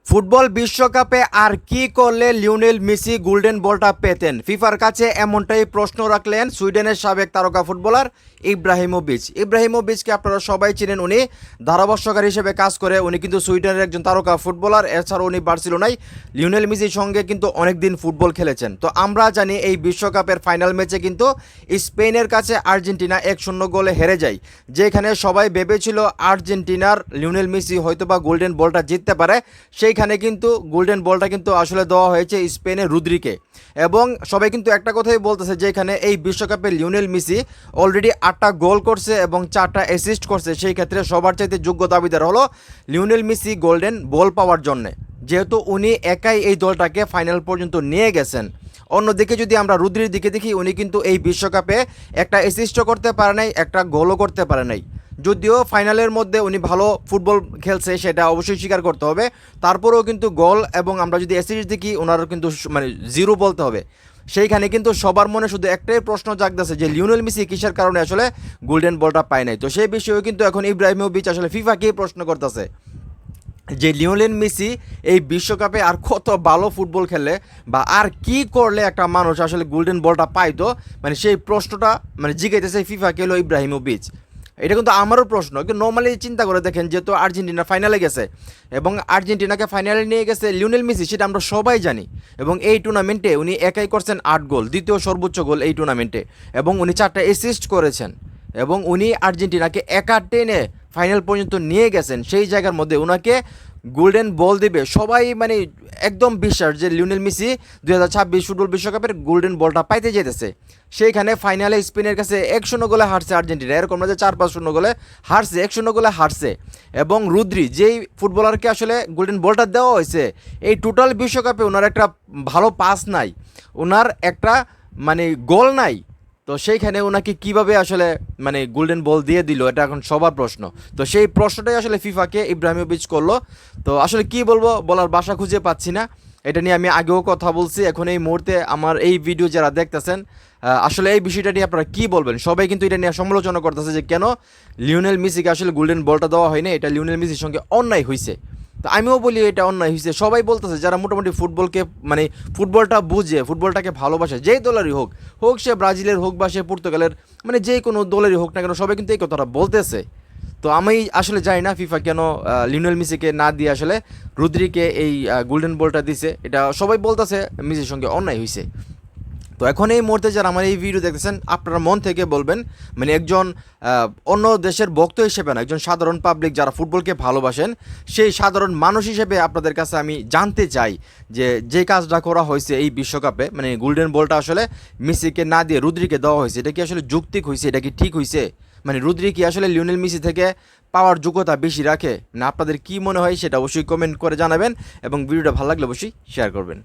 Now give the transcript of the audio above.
Football বিশ্বকাপে আর কি করলে লিওনেল মেসি গোল্ডেন বলটা পেতেন? ফিফার কাছে এমনটাই প্রশ্ন রাখলেন সুইডেনের সাবেক তারকা ফুটবলার ইব্রাহিমোভিচকে আপনারা সবাই চিনেন। উনি ধারাভাষ্যকার হিসেবে কাজ করে। উনি কিন্তু সুইডেনের একজন তারকা ফুটবলার। এছাড়াও উনি বার্সেলোনায় লিওনেল মেসির সঙ্গে কিন্তু অনেকদিন ফুটবল খেলেছেন। তো আমরা জানি এই বিশ্বকাপের ফাইনাল ম্যাচে কিন্তু স্পেনের কাছে আর্জেন্টিনা 1-0 গোলে হেরে যায়, যেখানে সবাই ভেবেছিল আর্জেন্টিনার লিওনেল মেসি হয়তোবা গোল্ডেন বলটা জিততে পারে। সেইখানে কিন্তু গোল্ডেন বলটা কিন্তু আসলে দেওয়া হয়েছে স্পেনের রুদ্রিকে। এবং সবাই কিন্তু একটা কথাই বলতেছে যে এখানে এই বিশ্বকাপে লিওনেল মেসি অলরেডি 8টা গোল করছে এবং 4টা অ্যাসিস্ট করছে। সেই ক্ষেত্রে সবার চাইতে যোগ্য দাবিদার হলো লিওনেল মেসি গোল্ডেন বল পাওয়ার জন্যে, যেহেতু উনি একাই এই দলটাকে ফাইনাল পর্যন্ত নিয়ে গেছেন। অন্যদিকে যদি আমরা রুদ্রির দিকে দেখি, উনি কিন্তু এই বিশ্বকাপে একটা অ্যাসিস্টও করতে পারে নাই, একটা গোলও করতে পারে নাই। যদিও ফাইনালের মধ্যে উনি ভালো ফুটবল খেলছে সেটা অবশ্যই স্বীকার করতে হবে, তারপরেও কিন্তু গোল এবং আমরা যদি অ্যাসিস্ট দেখি ওনারও কিন্তু মানে জিরো বলতে হবে। সেইখানে কিন্তু সবার মনে শুধু একটাই প্রশ্ন জাগতেছে যে লিওনেল মেসি কিসের কারণে আসলে গোল্ডেন বলটা পায় নাই। তো সেই বিষয়েও কিন্তু এখন ইব্রাহিমোভিচ আসলে ফিফাকেই প্রশ্ন করতেছে যে লিওনেল মেসি এই বিশ্বকাপে আর কত ভালো ফুটবল খেললে বা আর কি করলে একটা মানুষ আসলে গোল্ডেন বলটা পাইতো, মানে সেই প্রশ্নটা মানে জিজ্ঞাসা ফিফাকে হলো ইব্রাহিমোভিচ। এটা কিন্তু আমারও প্রশ্ন, কিন্তু নর্মালি চিন্তা করে দেখেন, যেহেতু আর্জেন্টিনা ফাইনালে গেছে এবং আর্জেন্টিনাকে ফাইনালে নিয়ে গেছে লিওনেল মেসি, সেটা আমরা সবাই জানি। এবং এই টুর্নামেন্টে উনি একাই করছেন 8 গোল, দ্বিতীয় সর্বোচ্চ গোল এই টুর্নামেন্টে, এবং উনি 4টা অ্যাসিস্ট করেছেন এবং উনি আর্জেন্টিনাকে একা টেনে ফাইনাল পর্যন্ত নিয়ে গেছেন। সেই জায়গার মধ্যে ওনাকে গোল্ডেন বল দিবে সবাই, মানে একদম বিশ্বাস যে লিওনেল মেসি 2026 ফুটবল বিশ্বকাপের গোল্ডেন বলটা পাইতে যেতেছে। সেইখানে ফাইনালে স্পেনের কাছে 1-0 গোলে হারছে আর্জেন্টিনা, এরকম না যে 4-5-0 গোলে হারছে, 1-0 গোলে হারছে। এবং রুদ্রি যেই ফুটবলারকে আসলে গোল্ডেন বলটা দেওয়া হয়েছে, এই টোটাল বিশ্বকাপে ওনার একটা ভালো পাস নাই, ওনার একটা মানে গোল নাই। তো সেইখানে ওনাকে কিভাবে আসলে মানে গোল্ডেন বল দিয়ে দিল, এটা এখন সবার প্রশ্ন। তো সেই প্রশ্নটাই আসলে ফিফাকে ইব্রাহিমোভিচ করলো। তো আসলে কি বলবো, বলার ভাষা খুঁজে পাচ্ছি না। এটা নিয়ে আমি আগেও কথা বলছি, এখন এই মুহূর্তে আমার এই ভিডিও যারা দেখতেছেন আসলে এই বিষয়টা নিয়ে আপনারা কী বলবেন? সবাই কিন্তু এটা নিয়ে সমালোচনা করতেছে যে কেন লিওনেল মেসিকে আসলে গোল্ডেন বলটা দেওয়া হয়নি, এটা লিওনেল মেসির সঙ্গে অন্যায় হয়েছে। তো আমিও বলি এটা অন্যায় হয়েছে। সবাই বলতেছে যারা মোটামুটি ফুটবলকে মানে ফুটবলটা বুঝে, ফুটবলটাকে ভালোবাসে, যেই দলেরই হোক, হোক সে ব্রাজিলের হোক বা সে পর্তুগালের, মানে যে কোনো দলেরই হোক না কেন, সবাই কিন্তু এই কথাটা বলতেছে। তো আমি আসলে জানি না ফিফা কেন লিওনেল মেসিকে না দিয়ে আসলে রুদ্রিকে এই গোল্ডেন বলটা দিছে। এটা সবাই বলতেছে মেসির সঙ্গে অন্যায় হয়েছে। তো এখন এই মুহূর্তে যারা আমার এই ভিডিও দেখতেছেন, আপনারা মন থেকে বলবেন, মানে একজন অন্য দেশের ভক্ত হিসেবে না, একজন সাধারণ পাবলিক যারা ফুটবলকে ভালোবাসেন, সেই সাধারণ মানুষ হিসেবে আপনাদের কাছে আমি জানতে চাই যে যে কাজটা করা হয়েছে এই বিশ্বকাপে, মানে গোল্ডেন বলটা আসলে মেসিকে না দিয়ে রুদ্রিকে দেওয়া হয়েছে, এটা কি আসলে যৌক্তিক হয়েছে? এটা কি ঠিক হয়েছে? মানে রুদ্রি কি আসলে লিওনেল মেসি থেকে পাওয়ার যোগ্যতা বেশি রাখে না? আপনাদের কি মনে হয় সেটা অবশ্যই কমেন্ট করে জানাবেন এবং ভিডিওটা ভালো লাগলে অবশ্যই শেয়ার করবেন।